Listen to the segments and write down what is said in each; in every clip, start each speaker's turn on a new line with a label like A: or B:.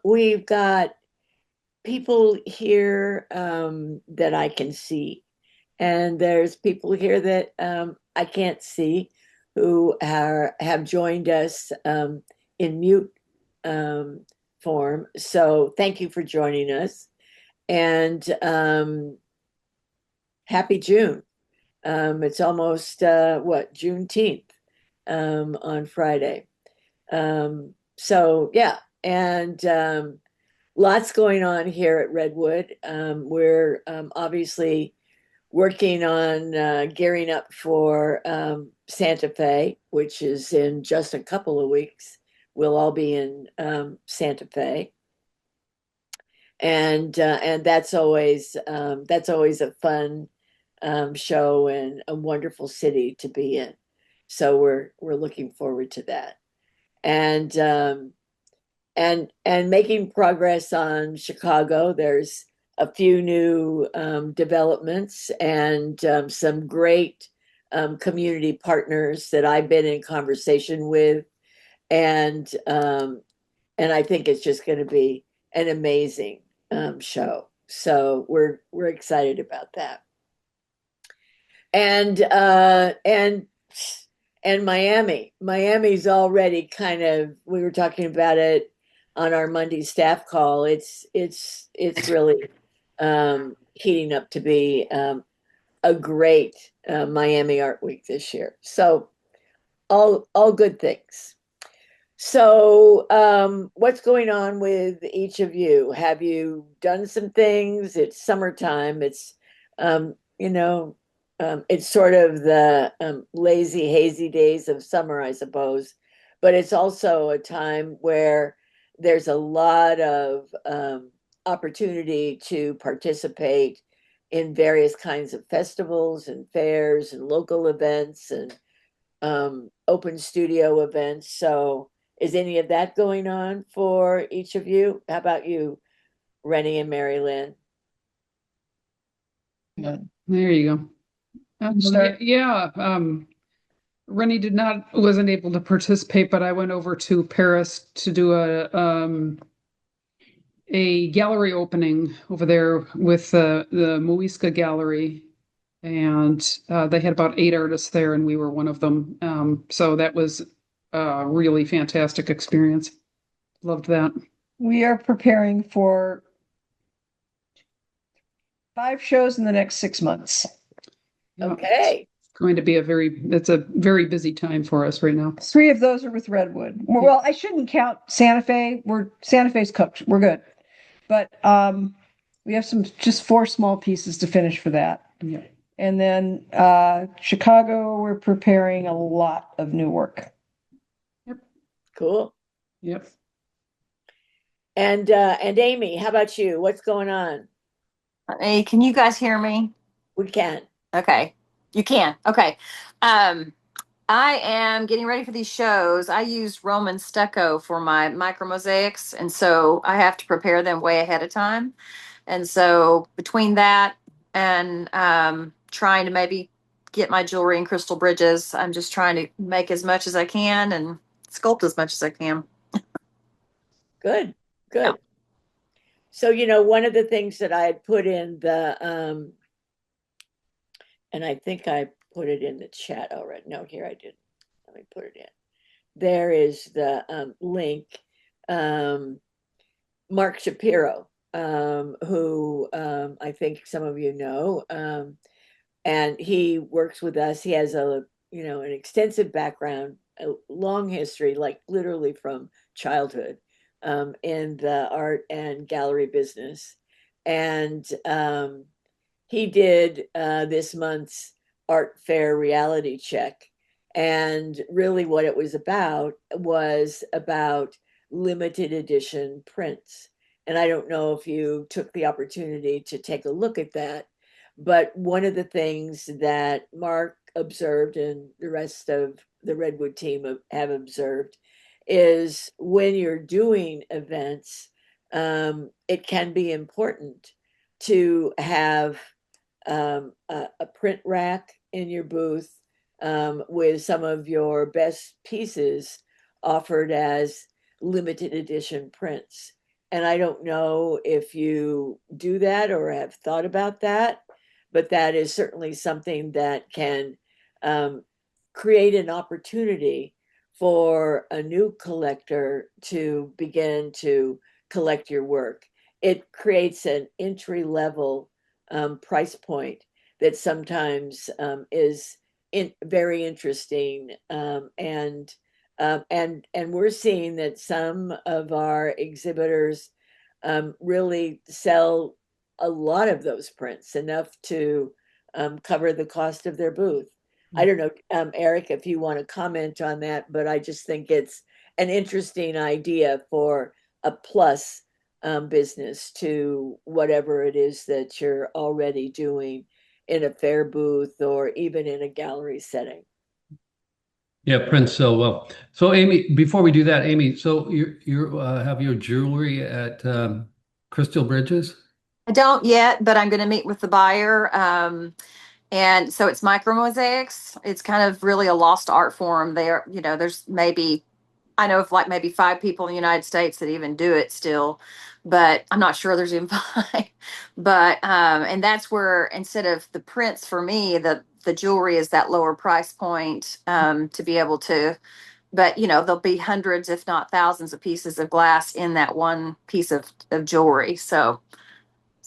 A: We've got people here that I can see, and there's people here that I can't see who have joined us in mute um, form. So thank you for joining us, and happy June. It's almost what, Juneteenth on Friday. So yeah, and lots going on here at Redwood. We're obviously working on gearing up for Santa Fe, which is in just a couple of weeks. We'll all be in Santa Fe, and that's always a fun show and a wonderful city to be in. So we're looking forward to that, and and making progress on Chicago. There's a few new developments and some great community partners that I've been in conversation with, and and I think it's just going to be an amazing show. So we're excited about that. And and Miami's already kind of, we were talking about it on our Monday staff call. It's really heating up to be a great Miami Art Week this year. So all good things. So what's going on with each of you? Have you done some things? It's summertime. It's you know, it's sort of the lazy, hazy days of summer, I suppose. But it's also a time where there's a lot of opportunity to participate in various kinds of festivals and fairs and local events and open studio events. So, is any of that going on for each of you? How about you, Rennie and Mary Lynn?
B: Yeah, there you go. Yeah, Rennie wasn't able to participate, but I went over to Paris to do a gallery opening over there with the Moisca Gallery, and they had about 8 artists there, and we were one of them. So that was a really fantastic experience. Loved that.
C: We are preparing for 5 shows in the next 6 months.
B: Yeah.
A: Okay.
B: Going to be it's a very busy time for us right now.
C: 3 of those are with Redwood. Well, I shouldn't count Santa Fe. Santa Fe's cooked. We're good. But we have just 4 small pieces to finish for that.
B: Yeah.
C: And then Chicago, we're preparing a lot of new work.
B: Yep.
A: Cool.
B: Yep.
A: And Amy, how about you? What's going on?
D: Hey, can you guys hear me?
A: We can.
D: Okay. You can. Okay. Um, I am getting ready for these shows. I use Roman stucco for my micro mosaics, and so I have to prepare them way ahead of time. And so between that and trying to maybe get my jewelry and crystal bridges, I'm just trying to make as much as I can and sculpt as much as I can.
A: Good.
D: Yeah.
A: Good. So, one of the things that I had put in the and I think I put it in the chat already. No, here I didn't. Let me put it in. There is the link. Mark Shapiro, who I think some of you know, and he works with us. He has an extensive background, a long history, like literally from childhood, in the art and gallery business, and he did this month's art fair reality check. And really, what it was about limited edition prints. And I don't know if you took the opportunity to take a look at that, but one of the things that Mark observed and the rest of the Redwood team have observed is when you're doing events, it can be important to have a print rack in your booth with some of your best pieces offered as limited edition prints. And I don't know if you do that or have thought about that, but that is certainly something that can create an opportunity for a new collector to begin to collect your work. It creates an entry level price point that sometimes is very interesting, and we're seeing that some of our exhibitors really sell a lot of those prints, enough to cover the cost of their booth. I don't know, Eric, if you want to comment on that, but I just think it's an interesting idea for a plus business to whatever it is that you're already doing in a fair booth or even in a gallery setting.
E: Yeah, prints so well. So Amy, before we do that, Amy, so you have your jewelry at Crystal Bridges?
D: I don't yet, but I'm going to meet with the buyer. And so it's micro mosaics. It's kind of really a lost art form. There, there's maybe, I know of like maybe 5 people in the United States that even do it still, but I'm not sure there's even 5. But and that's where, instead of the prints, for me, the jewelry is that lower price point, to be able to. But there'll be hundreds, if not thousands, of pieces of glass in that one piece of jewelry. So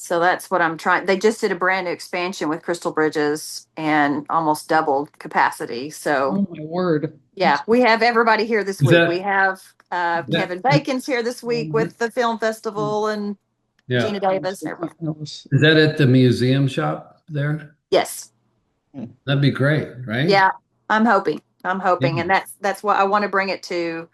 D: that's what I'm trying. They just did a brand new expansion with Crystal Bridges and almost doubled capacity. So
B: Oh my word.
D: yeah, we have everybody here this
E: Is
D: week.
E: that
D: We have Kevin Bacon's here this week with the film festival, and
E: yeah?
D: Gina Davis and everybody.
E: Is that at the museum shop there?
D: Yes.
E: That'd be great, right?
D: Yeah, I'm hoping.
E: Yeah.
D: And that's what I want to bring it to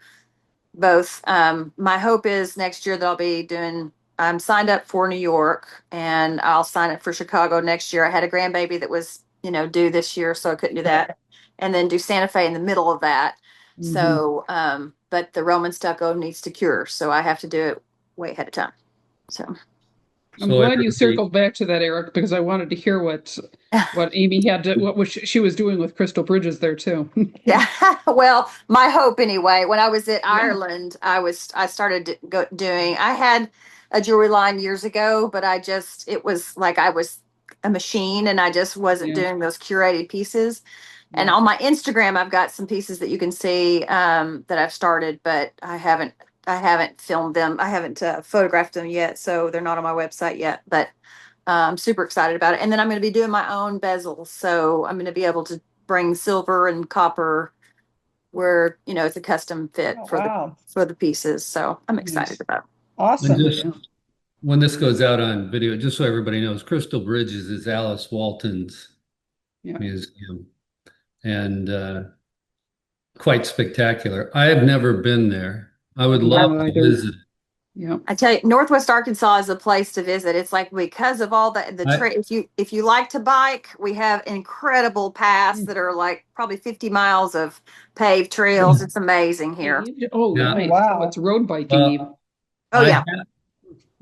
D: both. My hope is next year that I'll be doing. I'm signed up for New York, and I'll sign up for Chicago next year. I had a grandbaby that was, due this year, so I couldn't do that. And then do Santa Fe in the middle of that. So, but the Roman stucco needs to cure, so I have to do it way ahead of time. So
B: I'm
E: So
B: glad you
E: everybody,
B: circled back to that, Eric, because I wanted to hear what Amy had to, what was she was doing with Crystal Bridges there too.
D: yeah, well, my hope anyway. When I was at
B: Yeah.
D: Ireland, I started doing. I had a jewelry line years ago, but it was like I was a machine, and I just wasn't
B: Yeah.
D: doing those curated pieces. And
B: Yeah.
D: on my Instagram, I've got some pieces that you can see, that I've started, but I haven't filmed them. I haven't photographed them yet, so they're not on my website yet. But I'm super excited about it. And then I'm going to be doing my own bezels, so I'm going to be able to bring silver and copper where it's a custom fit
C: Oh,
D: for
C: wow.
D: the pieces. So I'm excited
B: Nice.
D: about it.
E: when
C: Awesome.
E: this when this goes out on video, just so everybody knows, Crystal Bridges is Alice Walton's
B: Yeah.
E: museum, and quite spectacular. I have never been there. I would love
B: No,
E: to
B: either.
E: visit.
B: Yeah.
D: I tell you, Northwest Arkansas is a place to visit. It's like, because of all
E: I-
D: if you like to bike, we have incredible paths that are like probably 50 miles of paved trails. It's amazing here.
B: Oh,
E: Yeah.
B: nice.
C: Wow.
B: So it's road biking even.
D: Oh
E: I
D: yeah.
E: have-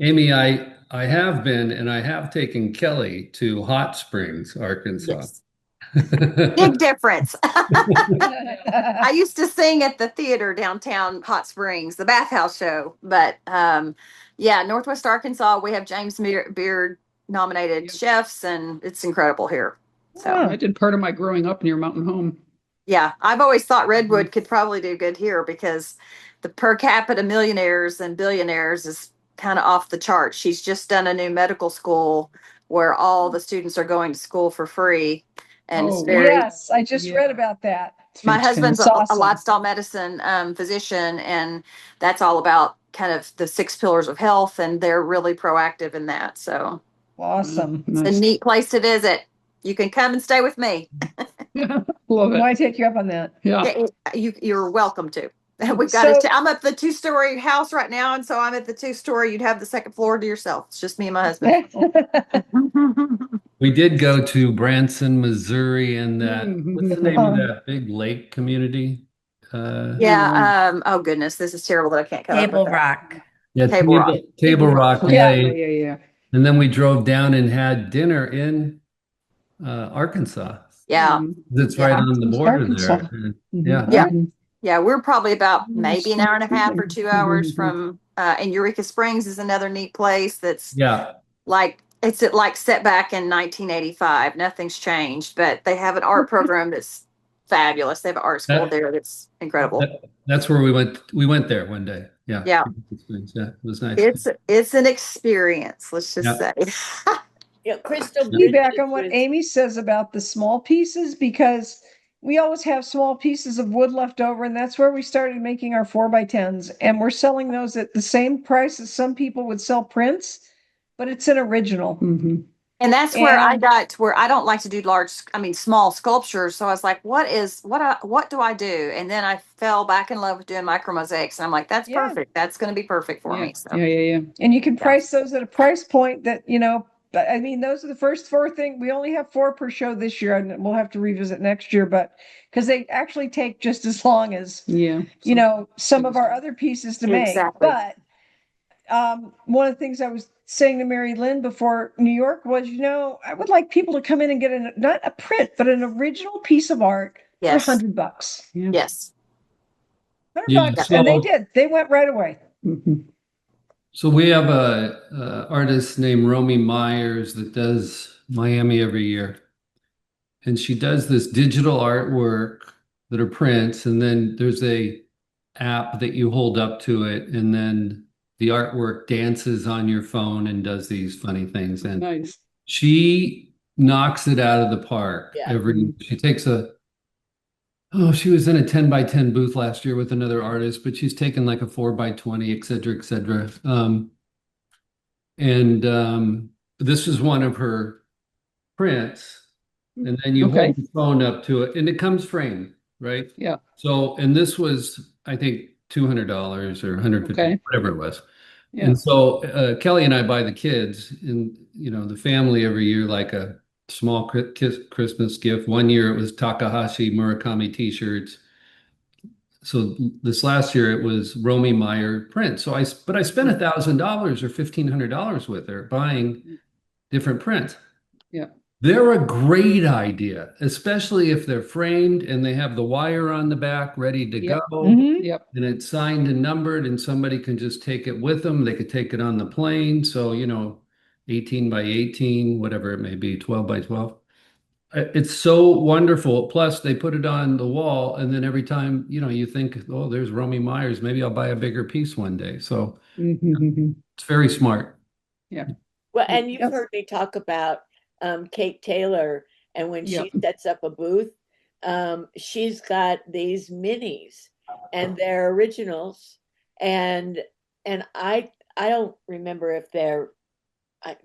E: Amy, I have been, and I have taken Kelly to Hot Springs, Arkansas.
D: Yes. Big difference. I used to sing at the theater downtown Hot Springs, the Bathhouse Show. But yeah, Northwest Arkansas, we have James Beard nominated chefs, and it's incredible here. So
C: Yeah.
B: I did part of my growing up near Mountain Home.
D: yeah, I've always thought Redwood could probably do good here because the per capita millionaires and billionaires is kind of off the chart. She's just done a new medical school where all the students are going to school for free. And it's
B: Oh,
D: very,
C: Yes, I just
B: Yeah.
C: read about that.
D: my husband's
C: It's
D: a
C: awesome.
D: lifestyle medicine physician, and that's all about kind of the 6 pillars of health, and they're really proactive in that. So
C: Awesome.
D: it's a
B: Nice.
D: neat place to visit. You can come and stay with me.
B: Love it.
C: Might take you up on that.
B: Yeah.
D: You're welcome to. We've got
C: So-
D: I'm up the 2-story house right now, and so I'm at the 2-story. You'd have the second floor to yourself. It's just me and my husband.
E: We did go to Branson, Missouri, and
B: Mhm.
E: what's the name of that big lake community?
D: Yeah. Oh goodness, this is terrible that I can't come up
F: Table
D: with that.
F: Rock.
E: Yeah,
D: Table Rock.
E: Table Rock
B: Yeah,
E: Lake.
B: yeah, yeah.
E: And then we drove down and had dinner in Arkansas.
D: Yeah.
B: Mhm.
E: That's right
D: Yeah.
E: on the border
C: Arkansas.
E: there.
B: Mhm.
E: Yeah.
D: Yeah. Yeah, we're probably about maybe an hour and a half or 2 hours from, and Eureka Springs is another neat place that's
E: Yeah.
D: like, it's like set back in 1985. Nothing's changed, but they have an art program that's fabulous. They have an art school
E: That,
D: there that's incredible.
E: that's where we went. We went there one day. Yeah.
D: Yeah,
E: Yeah, it was nice.
D: it's an experience, let's just
E: Yeah.
D: say.
A: Yeah, Crystal
C: Feedback
A: Bridges
C: on what
A: was
C: Amy says about the small pieces, because we always have small pieces of wood left over, and that's where we started making our 4x10s. And we're selling those at the same price as some people would sell prints, but it's an original.
B: Mhm.
D: And that's where I
C: And
D: got to where I don't like to do small sculptures. So I was like, what do I do? And then I fell back in love with doing micro mosaics. And I'm like, that's
C: yeah,
D: perfect. That's going to be perfect for
B: Yeah.
D: me. So
B: Yeah.
C: and you can
D: yeah,
C: price those at a price point that, but I mean, those are the first four things. We only have four per show this year, and we'll have to revisit next year, but because they actually take just as long as,
B: Yeah.
C: some of our other pieces to make.
D: exactly.
C: But one of the things I was saying to Mary Lynn before New York was, I would like people to come in and get not a print, but an original piece of art for
D: Yes.
C: $100.
B: Yeah.
D: Yes.
E: Yeah.
C: $100, and they
E: So,
C: did. They went right away.
B: Mhm.
E: so we have a artist named Romy Myers that does Miami every year. And she does this digital artwork that are prints, and then there's a app that you hold up to it, and then the artwork dances on your phone and does these funny things. And
B: Nice.
E: she knocks it out of the park
A: Yeah.
E: she takes she was in a 10 by 10 booth last year with another artist, but she's taken like a 4 by 20, et cetera, et cetera. And this is one of her prints. And then you
B: Okay.
E: hold the phone up to it and it comes framed, right?
B: Yeah.
E: So, and this was, I think, $200 or 150,
B: Okay.
E: whatever it was.
B: Yeah.
E: And so Kelly and I buy the kids and, the family every year, like a small Christmas gift. One year it was Takahashi Murakami t-shirts. So this last year it was Romy Meyer print. But I spent $1,000 or $1,500 with her buying different prints.
B: Yeah.
E: They're a great idea, especially if they're framed and they have the wire on the back ready to
B: Yep.
E: go.
B: Yep.
E: And it's signed and numbered, and somebody can just take it with them. They could take it on the plane. So, 18 by 18, whatever it may be, 12 by 12. It's so wonderful. Plus, they put it on the wall, and then every time, you think, oh, there's Romy Myers. Maybe I'll buy a bigger piece one day. So
B: Mhm.
E: it's very smart.
B: Yeah.
A: well, and you've
B: Yep.
A: heard me talk about Kate Taylor, and when
B: Yep.
A: she sets up a booth, she's got these minis, and they're originals, and I don't remember if they're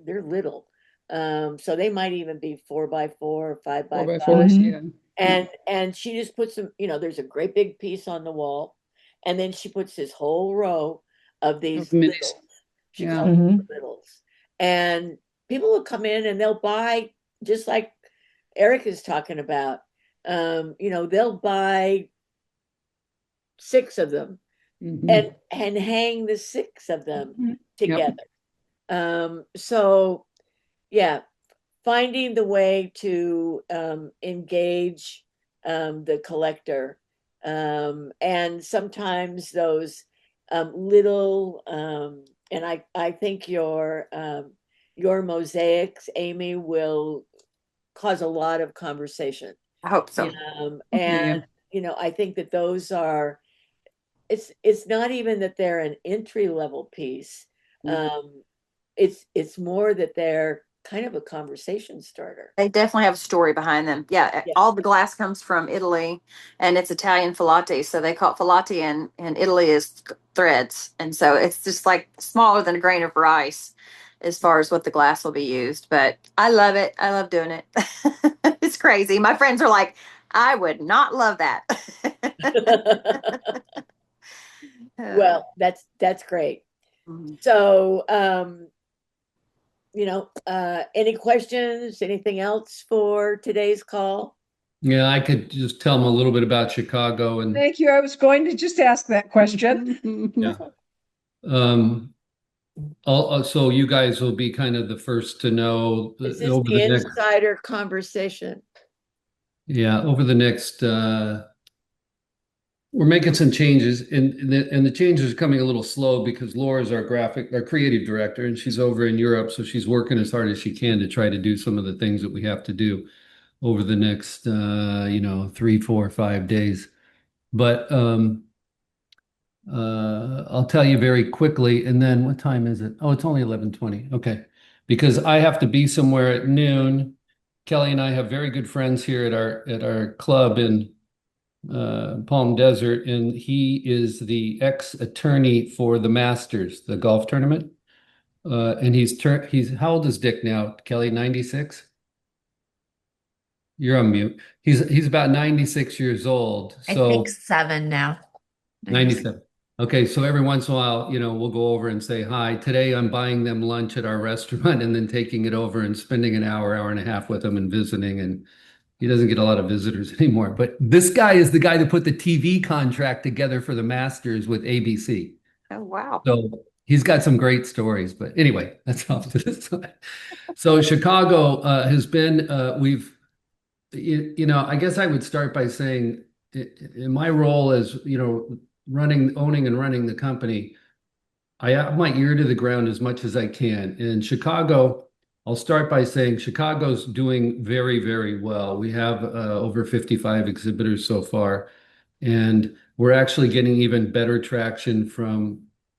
A: little, so they might even be 4x4 or
B: 4 by
A: 5x5,
B: 4s.
C: Mhm.
B: Yeah.
A: and she just puts them. There's a great big piece on the wall, and then she puts this whole row of these
B: Of minis.
A: littles. She
B: Yeah.
A: calls them
C: Mhm.
A: the littles, and people will come in and they'll buy, just like Eric is talking about. They'll buy 6 of them
B: Mhm.
A: and hang the 6 of them
C: Mhm.
B: Yep.
A: together. So yeah, finding the way to engage the collector, and sometimes those little and I think your mosaics, Amy, will cause a lot of conversation.
D: I hope so.
B: Yeah.
A: And I think that those are, it's not even that they're an entry level piece. Um, it's more that they're kind of a conversation starter.
D: They definitely have a story behind them. Yeah,
A: Yeah.
D: all the glass comes from Italy, and it's Italian filati. So they call it filati in Italy is threads, and so it's just like smaller than a grain of rice, as far as what the glass will be used. But I love it. I love doing it. It's crazy. My friends are like, I would not love that.
A: Well, that's great.
D: Mhm.
A: So, any questions, anything else for today's call?
E: Yeah, I could just tell them a little bit about Chicago and
C: Thank you. I was going to just ask that question.
E: yeah. Um, so you guys will be kind of the first to know
A: This is
E: over
A: the
E: the next,
A: insider conversation.
E: yeah, over the next we're making some changes, and the changes are coming a little slow because Laura's our creative director, and she's over in Europe, so she's working as hard as she can to try to do some of the things that we have to do over the next 3, 4, 5 days. But I'll tell you very quickly, and then what time is it? Oh, it's only 11:20. Okay. Because I have to be somewhere at noon. Kelly and I have very good friends here at our club in Palm Desert, and he is the ex-attorney for the Masters, the golf tournament. And he's how old is Dick now, Kelly? 96? You're on mute. He's about 96 years old.
F: I think
E: So
F: 7 now.
E: 97. Okay, so every once in a while, we'll go over and say hi. Today I'm buying them lunch at our restaurant and then taking it over and spending an hour, hour and a half with them and visiting. And he doesn't get a lot of visitors anymore. But this guy is the guy that put the TV contract together for the Masters with ABC.
D: Oh, wow.
E: So he's got some great stories. But anyway, that's off to the side. So Chicago has been, I guess I would start by saying in my role as, owning and running the company, I have my ear to the ground as much as I can. In Chicago, I'll start by saying Chicago's doing very, very well. We have over 55 exhibitors so far, and we're actually getting even better traction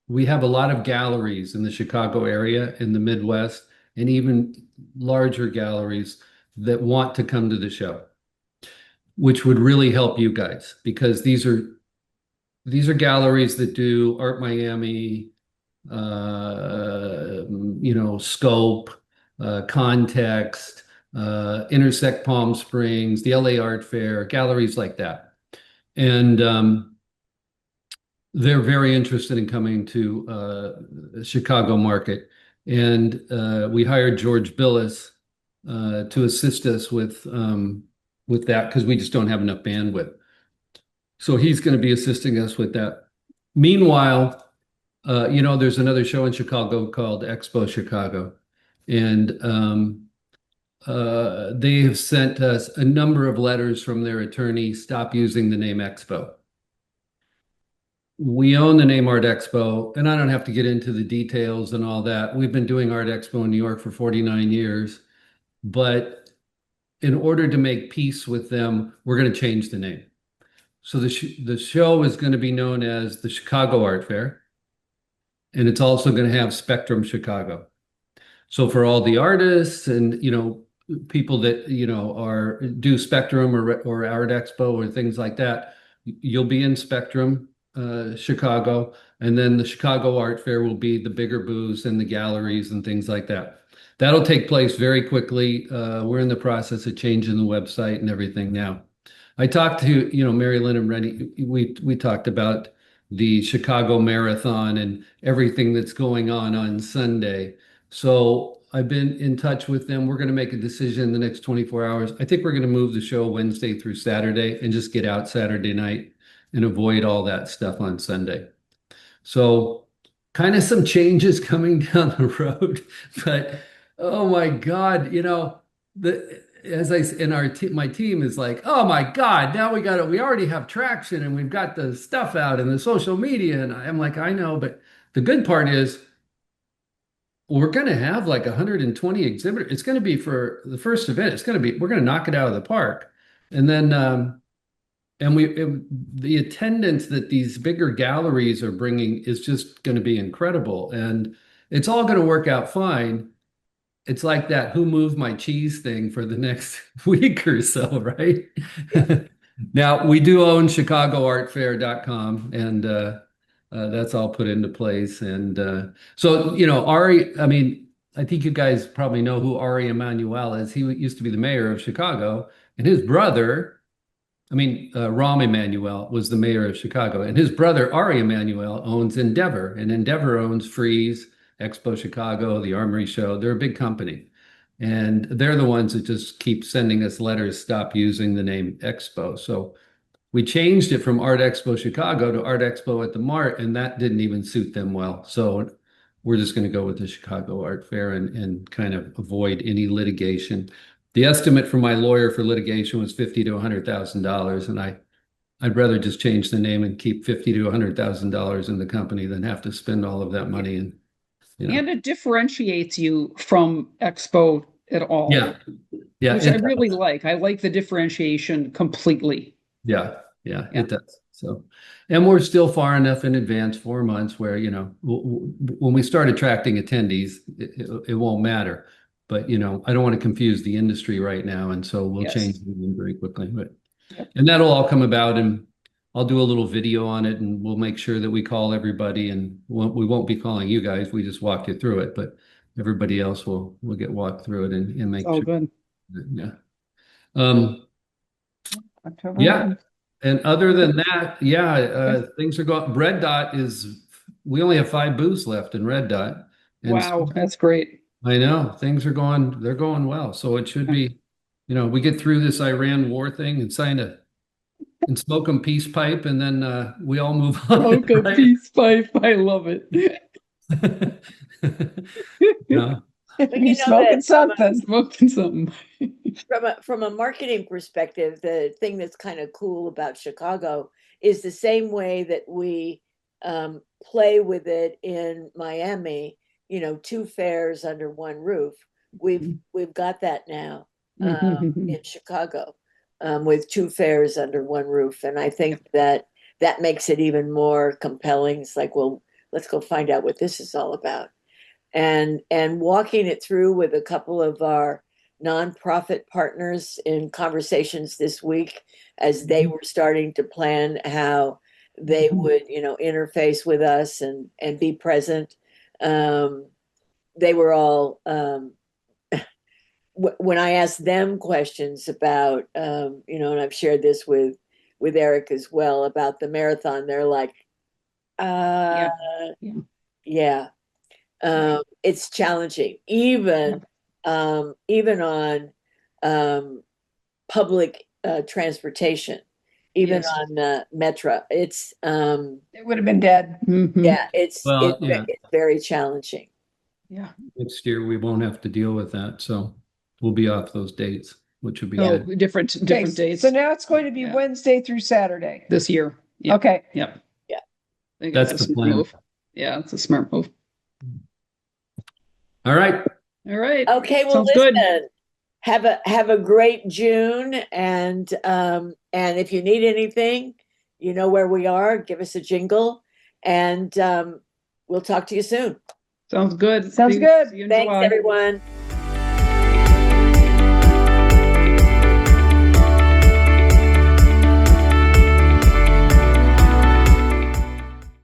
E: we have a lot of galleries in the Chicago area, in the Midwest, and even larger galleries that want to come to the show, which would really help you guys because these are galleries that do Art Miami, Scope, Context, Intersect Palm Springs, the LA Art Fair, galleries like that. And they're very interested in coming to the Chicago market. And we hired George Billis to assist us with that because we just don't have enough bandwidth. So he's going to be assisting us with that. Meanwhile, there's another show in Chicago called Expo Chicago, and they have sent us a number of letters from their attorney, stop using the name Expo. We own the name Art Expo, and I don't have to get into the details and all that. We've been doing Art Expo in New York for 49 years, but in order to make peace with them, we're going to change the name. So the show is going to be known as the Chicago Art Fair, and it's also going to have Spectrum Chicago. So for all the artists and people that do Spectrum or Art Expo or things like that, you'll be in Spectrum Chicago, and then the Chicago Art Fair will be the bigger booths and the galleries and things like that. That'll take place very quickly. We're in the process of changing the website and everything now. I talked to, Mary Lynn and Rennie. We talked about the Chicago Marathon and everything that's going on Sunday. So I've been in touch with them. We're going to make a decision in the next 24 hours. I think we're going to move the show Wednesday through Saturday and just get out Saturday night and avoid all that stuff on Sunday. So kind of some changes coming down the road, but oh my God, my team is like, oh my God, now we already have traction and we've got the stuff out and the social media. And I'm like, I know, but the good part is we're going to have like 120 exhibitors. It's going to be for the first event. We're going to knock it out of the park. And then, the attendance that these bigger galleries are bringing is just going to be incredible. And it's all going to work out fine. It's like that who moved my cheese thing for the next week or so, right? Now, we do own chicagoartfair.com, and that's all put into place. And so, Ari, I think you guys probably know who Ari Emanuel is. He used to be the mayor of Chicago, and his brother, Rahm Emanuel was the mayor of Chicago, and his brother, Ari Emanuel, owns Endeavor, and Endeavor owns Frieze, Expo Chicago, the Armory Show. They're a big company. And they're the ones that just keep sending us letters, stop using the name Expo. So we changed it from Art Expo Chicago to Art Expo at the Mart, and that didn't even suit them well. So we're just going to go with the Chicago Art Fair and kind of avoid any litigation. The estimate from my lawyer for litigation was $50,000 to $100,000, and I'd rather just change the name and keep $50 to $100,000 in the company than have to spend all of that money. And
B: And it differentiates you from Expo at all.
E: yeah, yeah,
B: which I really like. I like the differentiation completely.
E: Yeah, it does. So, and we're still far enough in advance, 4 months, where, when we start attracting attendees, it won't matter. But, I don't want to confuse the industry right now. And so we'll change the name very quickly. But, and that'll all come about, and I'll do a little video on it, and we'll make sure that we call everybody, and we won't be calling you guys. We just walk you through it, but everybody else will get walked through it and make
B: sure.
E: Good. Yeah.
C: October
E: Yeah.
C: 11th.
E: And other than that, things are going. Red Dot we only have 5 booths left in Red Dot. And
B: wow, that's great.
E: I know they're going well. So it should be, we get through this Iran war thing and smoke a peace pipe, and then we all move on.
B: Smoke a peace pipe. I love it.
E: Yeah.
C: You're smoking something.
B: Smoking something.
A: From a marketing perspective, the thing that's kind of cool about Chicago is the same way that we play with it in Miami, 2 fairs under one roof. We've got that now in Chicago, with 2 fairs under one roof. And I think that makes it even more compelling. It's like, well, let's go find out what this is all about. And walking it through with a couple of our nonprofit partners in conversations this week as they were starting to plan how they would, interface with us and be present. They were all, when I asked them questions about, and I've shared this with Eric as well about the marathon, they're like, yeah. It's challenging, even on public transportation, even on Metro. It
C: would have been dead.
A: It's very challenging.
B: Yeah.
E: Next year we won't have to deal with that, so we'll be off those dates, which would be good.
B: Different dates.
C: So now it's going to be Wednesday through Saturday
B: this year.
C: Yeah. Okay.
B: Yeah. I think
E: That's the plan.
B: Move. Yeah, it's a smart move.
E: All right.
A: Okay. Well,
B: sounds
A: listen.
B: Good.
A: Have a great June, and if you need anything, you know where we are. Give us a jingle, and we'll talk to you soon.
B: Sounds good.
C: Sounds good.
B: See you in
A: Thanks,
B: July.
A: everyone.